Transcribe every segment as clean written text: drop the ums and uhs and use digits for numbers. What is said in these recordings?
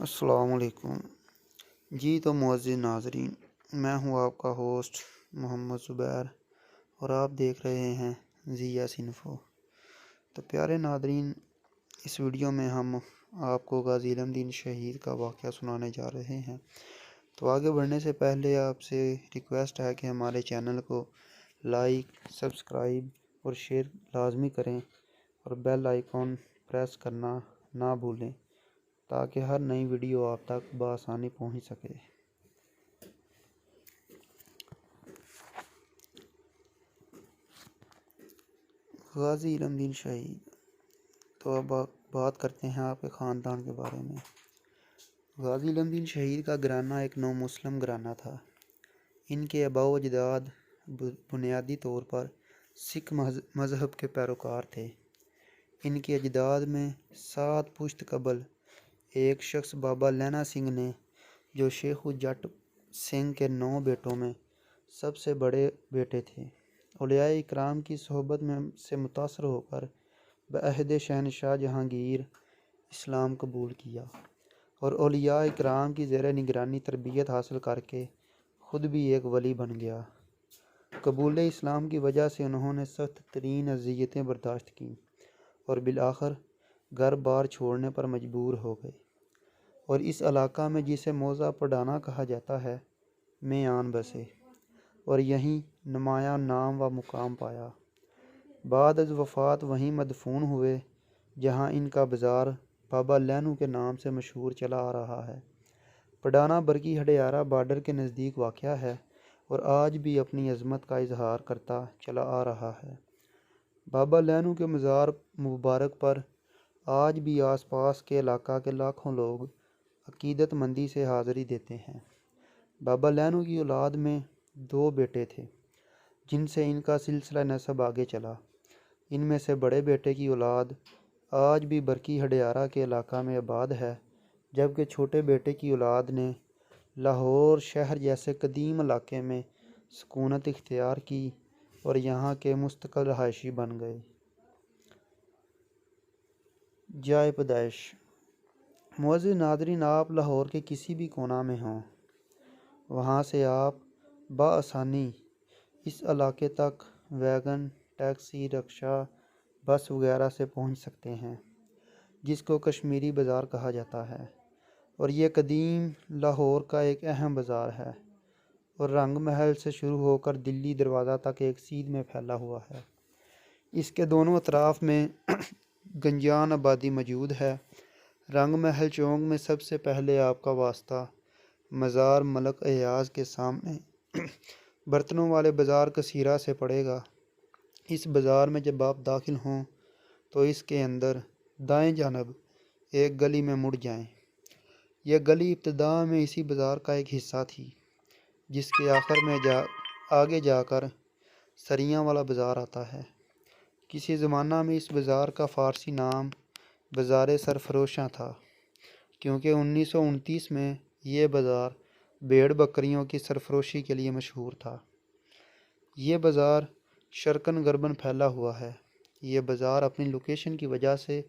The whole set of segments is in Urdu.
السلام علیکم جی تو معزز ناظرین، میں ہوں آپ کا ہوسٹ محمد زبیر اور آپ دیکھ رہے ہیں ضیا انفو۔ تو پیارے ناظرین، اس ویڈیو میں ہم آپ کو غازی علم دین شہید کا واقعہ سنانے جا رہے ہیں۔ تو آگے بڑھنے سے پہلے آپ سے ریکویسٹ ہے کہ ہمارے چینل کو لائک، سبسکرائب اور شیئر لازمی کریں اور بیل آئیکن پریس کرنا نہ بھولیں تاکہ ہر نئی ویڈیو آپ تک بآسانی پہنچ سکے۔ غازی علم دین شہید۔ تو اب بات کرتے ہیں آپ کے خاندان کے بارے میں۔ غازی علم دین شہید کا گھرانہ ایک نو مسلم گھرانہ تھا۔ ان کے آباء و اجداد بنیادی طور پر سکھ مذہب کے پیروکار تھے۔ ان کے اجداد میں 7 پشت قبل ایک شخص بابا لینا سنگھ نے، جو شیخو جٹ سنگھ کے 9 بیٹوں میں سب سے بڑے بیٹے تھے، اولیاء اکرام کی صحبت میں سے متاثر ہو کر بعہد شہنشاہ جہانگیر اسلام قبول کیا اور اولیاء اکرام کی زیر نگرانی تربیت حاصل کر کے خود بھی ایک ولی بن گیا۔ قبول اسلام کی وجہ سے انہوں نے سخت ترین اذیتیں برداشت کیں اور بالآخر گھر بار چھوڑنے پر مجبور ہو گئے اور اس علاقہ میں جسے موضع پڈانا کہا جاتا ہے میں آن بسے اور یہیں نمایاں نام و مقام پایا۔ بعد از وفات وہیں مدفون ہوئے جہاں ان کا بازار بابا لینو کے نام سے مشہور چلا آ رہا ہے۔ پڈانا برقی ہڈیارہ بارڈر کے نزدیک واقع ہے اور آج بھی اپنی عظمت کا اظہار کرتا چلا آ رہا ہے۔ بابا لینو کے مزار مبارک پر آج بھی آس پاس کے علاقہ کے لاکھوں لوگ عقیدت مندی سے حاضری دیتے ہیں۔ بابا لینو کی اولاد میں 2 بیٹے تھے جن سے ان کا سلسلہ نسب آگے چلا۔ ان میں سے بڑے بیٹے کی اولاد آج بھی برقی ہڈیارہ کے علاقہ میں آباد ہے، جبکہ چھوٹے بیٹے کی اولاد نے لاہور شہر جیسے قدیم علاقے میں سکونت اختیار کی اور یہاں کے مستقل رہائشی بن گئے۔ جائے پیدائش۔ معزز ناظرین، آپ لاہور کے کسی بھی کونا میں ہوں، وہاں سے آپ بآسانی اس علاقے تک ویگن، ٹیکسی، رکشہ، بس وغیرہ سے پہنچ سکتے ہیں، جس کو کشمیری بازار کہا جاتا ہے، اور یہ قدیم لاہور کا ایک اہم بازار ہے اور رنگ محل سے شروع ہو کر دلی دروازہ تک ایک سیدھ میں پھیلا ہوا ہے۔ اس کے دونوں اطراف میں گنجان آبادی موجود ہے۔ رنگ محل چوک میں سب سے پہلے آپ کا واسطہ مزار ملک ایاز کے سامنے برتنوں والے بازار کثیرہ سے پڑے گا۔ اس بازار میں جب آپ داخل ہوں تو اس کے اندر دائیں جانب ایک گلی میں مڑ جائیں۔ یہ گلی ابتدا میں اسی بازار کا ایک حصہ تھی، جس کے آخر میں آگے جا کر سریاں والا بازار آتا ہے۔ کسی زمانہ میں اس بازار کا فارسی نام بازار سرفروشاں تھا، کیونکہ 1929 میں یہ بازار بھیڑ بکریوں کی سرفروشی کے لیے مشہور تھا۔ یہ بازار شرقاً غرباً پھیلا ہوا ہے۔ یہ بازار اپنی لوکیشن کی وجہ سے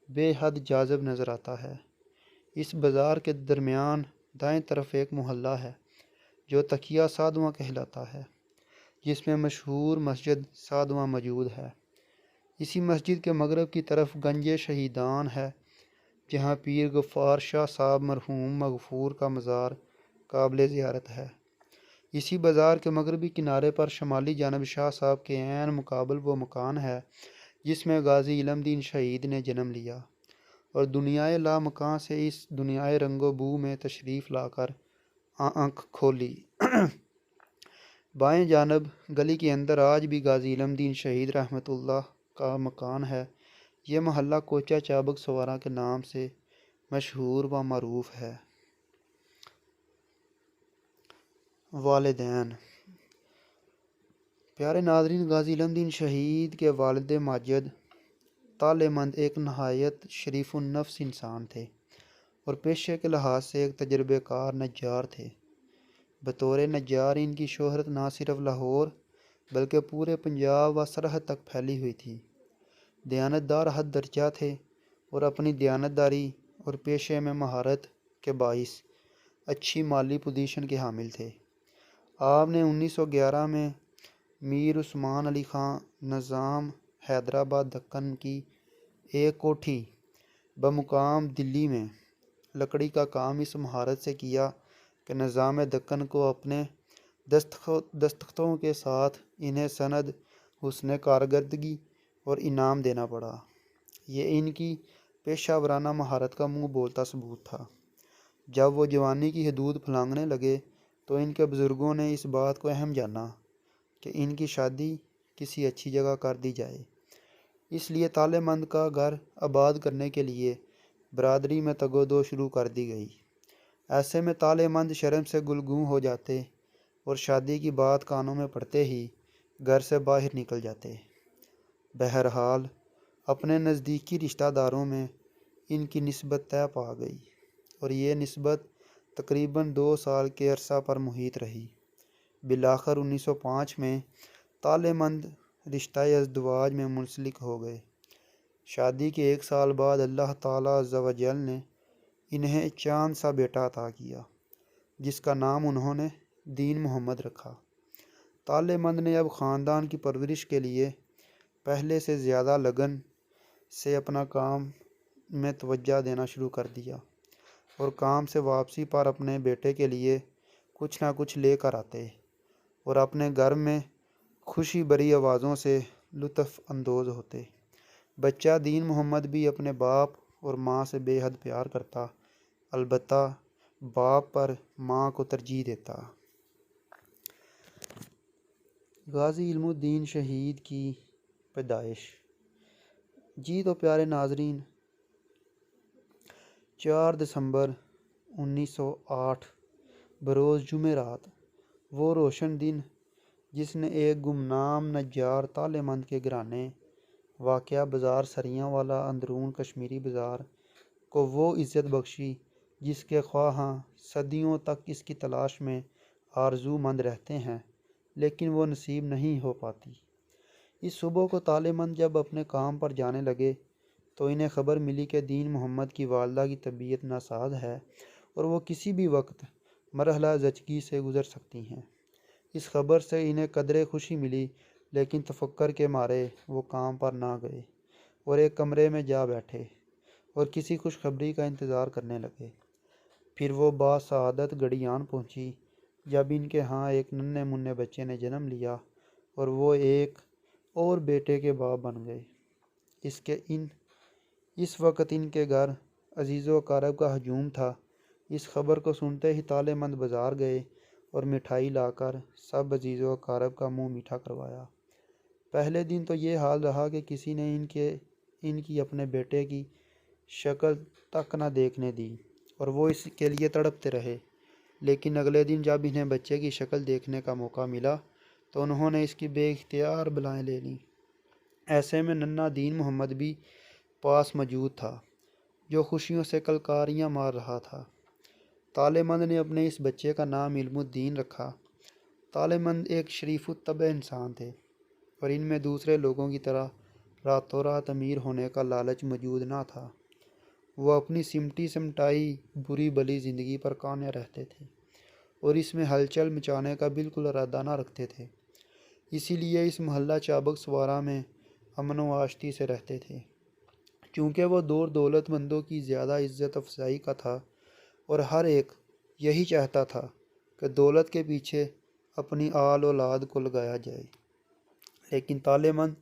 بے حد جاذب نظر آتا ہے۔ اس بازار کے درمیان دائیں طرف ایک محلہ ہے جو تقیہ سادواں کہلاتا ہے، جس میں مشہور مسجد سادواں موجود ہے۔ اسی مسجد کے مغرب کی طرف گنج شہیدان ہے، جہاں پیر غفار شاہ صاحب مرحوم مغفور کا مزار قابل زیارت ہے۔ اسی بازار کے مغربی کنارے پر شمالی جانب شاہ صاحب کے عین مقابل وہ مکان ہے جس میں غازی علم دین شہید نے جنم لیا اور دنیائے لا مکاں سے اس دنیائے رنگ و بو میں تشریف لا کر آنکھ کھولی۔ بائیں جانب گلی کے اندر آج بھی غازی علم دین شہید رحمۃ اللہ کا مکان ہے۔ یہ محلہ کوچہ چابک سوارا کے نام سے مشہور و معروف ہے۔ والدین۔ پیارے ناظرین، غازی علم دین شہید کے والد ماجد طالع مند ایک نہایت شریف النفس انسان تھے اور پیشے کے لحاظ سے ایک تجربہ کار نجار تھے۔ بطور نجار ان کی شہرت نہ صرف لاہور بلکہ پورے پنجاب و سرحد تک پھیلی ہوئی تھی۔ دیانتدار حد درجہ تھے اور اپنی دیانتداری اور پیشے میں مہارت کے باعث اچھی مالی پوزیشن کے حامل تھے۔ آپ نے 1911 میں میر عثمان علی خان نظام حیدرآباد دکن کی ایک کوٹھی بمقام دلی میں لکڑی کا کام اس مہارت سے کیا کہ نظام دکن کو اپنے دستخطوں کے ساتھ انہیں سند حسن کارکردگی اور انعام دینا پڑا۔ یہ ان کی پیشہ ورانہ مہارت کا منہ بولتا ثبوت تھا۔ جب وہ جوانی کی حدود پھلانگنے لگے تو ان کے بزرگوں نے اس بات کو اہم جانا کہ ان کی شادی کسی اچھی جگہ کر دی جائے۔ اس لیے تالے مند کا گھر آباد کرنے کے لیے برادری میں تگ و دو شروع کر دی گئی۔ ایسے میں تالے مند شرم سے گلگوں ہو جاتے اور شادی کی بات کانوں میں پڑتے ہی گھر سے باہر نکل جاتے۔ بہرحال اپنے نزدیکی رشتہ داروں میں ان کی نسبت طے پا گئی اور یہ نسبت تقریباً 2 سال کے عرصہ پر محیط رہی۔ بالآخر 1905 میں تالے مند رشتہ ازدواج میں منسلک ہو گئے۔ شادی کے 1 سال بعد اللہ تعالیٰ عز و جل نے انہیں چاند سا بیٹا عطا کیا جس کا نام انہوں نے دین محمد رکھا۔ تالے مند نے اب خاندان کی پرورش کے لیے پہلے سے زیادہ لگن سے اپنا کام میں توجہ دینا شروع کر دیا اور کام سے واپسی پر اپنے بیٹے کے لیے کچھ نہ کچھ لے کر آتے اور اپنے گھر میں خوشی بھری آوازوں سے لطف اندوز ہوتے۔ بچہ دین محمد بھی اپنے باپ اور ماں سے بے حد پیار کرتا، البتہ باپ پر ماں کو ترجیح دیتا۔ غازی علم الدین شہید کی پیدائش۔ جی تو پیارے ناظرین، 4 دسمبر 1908 بروز جمعرات، وہ روشن دن جس نے ایک گمنام نجار تالے مند کے گھرانے واقعہ بازار سریاں والا اندرون کشمیری بازار کو وہ عزت بخشی جس کے خواہاں صدیوں تک اس کی تلاش میں آرزو مند رہتے ہیں لیکن وہ نصیب نہیں ہو پاتی۔ اس صبح کو تالے مند جب اپنے کام پر جانے لگے تو انہیں خبر ملی کہ دین محمد کی والدہ کی طبیعت ناساز ہے اور وہ کسی بھی وقت مرحلہ زچگی سے گزر سکتی ہیں۔ اس خبر سے انہیں قدرے خوشی ملی لیکن تفکر کے مارے وہ کام پر نہ گئے اور ایک کمرے میں جا بیٹھے اور کسی خوشخبری کا انتظار کرنے لگے۔ پھر وہ باسعادت گھڑی آن پہنچی جب ان کے ہاں ایک ننھے منھے بچے نے جنم لیا اور وہ ایک اور بیٹے کے باپ بن گئے۔ اس وقت ان کے گھر عزیز و اقارب کا ہجوم تھا۔ اس خبر کو سنتے ہی تالے مند بازار گئے اور مٹھائی لا کر سب عزیز و اقارب کا منہ میٹھا کروایا۔ پہلے دن تو یہ حال رہا کہ کسی نے ان کی اپنے بیٹے کی شکل تک نہ دیکھنے دی اور وہ اس کے لیے تڑپتے رہے، لیکن اگلے دن جب انہیں بچے کی شکل دیکھنے کا موقع ملا تو انہوں نے اس کی بے اختیار بلائیں لے لیں۔ ایسے میں ننھا دین محمد بھی پاس موجود تھا جو خوشیوں سے کلکاریاں مار رہا تھا۔ تالے مند نے اپنے اس بچے کا نام علم الدین رکھا۔ تالے مند ایک شریف الطبع انسان تھے اور ان میں دوسرے لوگوں کی طرح راتوں رات امیر ہونے کا لالچ موجود نہ تھا۔ وہ اپنی سمٹی سمٹائی بری بھلی زندگی پر قانع رہتے تھے اور اس میں ہلچل مچانے کا بالکل ارادہ نہ رکھتے تھے۔ اسی لیے اس محلہ چابک سوارا میں امن و آشتی سے رہتے تھے۔ چونکہ وہ دور دولت مندوں کی زیادہ عزت افزائی کا تھا اور ہر ایک یہی چاہتا تھا کہ دولت کے پیچھے اپنی آل اولاد کو لگایا جائے، لیکن تالے مند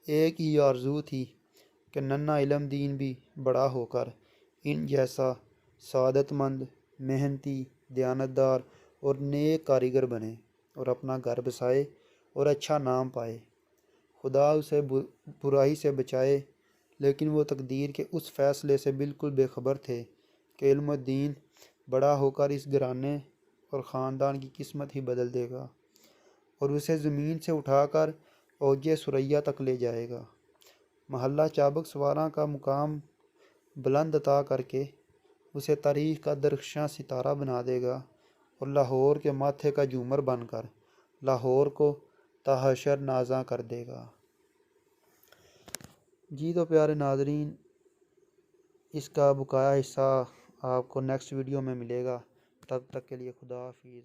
ایک ہی آرزو تھی کہ ننھا علم دین بھی بڑا ہو کر ان جیسا سعادت مند، محنتی، دیانتدار اور نیک کاریگر بنے اور اپنا گھر بسائے اور اچھا نام پائے۔ خدا اسے برائی سے بچائے، لیکن وہ تقدیر کے اس فیصلے سے بالکل بے خبر تھے کہ علم الدین بڑا ہو کر اس گھرانے اور خاندان کی قسمت ہی بدل دے گا اور اسے زمین سے اٹھا کر اوج ثریا تک لے جائے گا، محلہ چابک سوارا کا مقام بلند عطا کر کے اسے تاریخ کا درخشاں ستارہ بنا دے گا اور لاہور کے ماتھے کا جھومر بن کر لاہور کو تاحشر نازاں کر دے گا۔ جی تو پیارے ناظرین، اس کا بقایا حصہ آپ کو نیکسٹ ویڈیو میں ملے گا، تب تک کے لیے خدا حافظ۔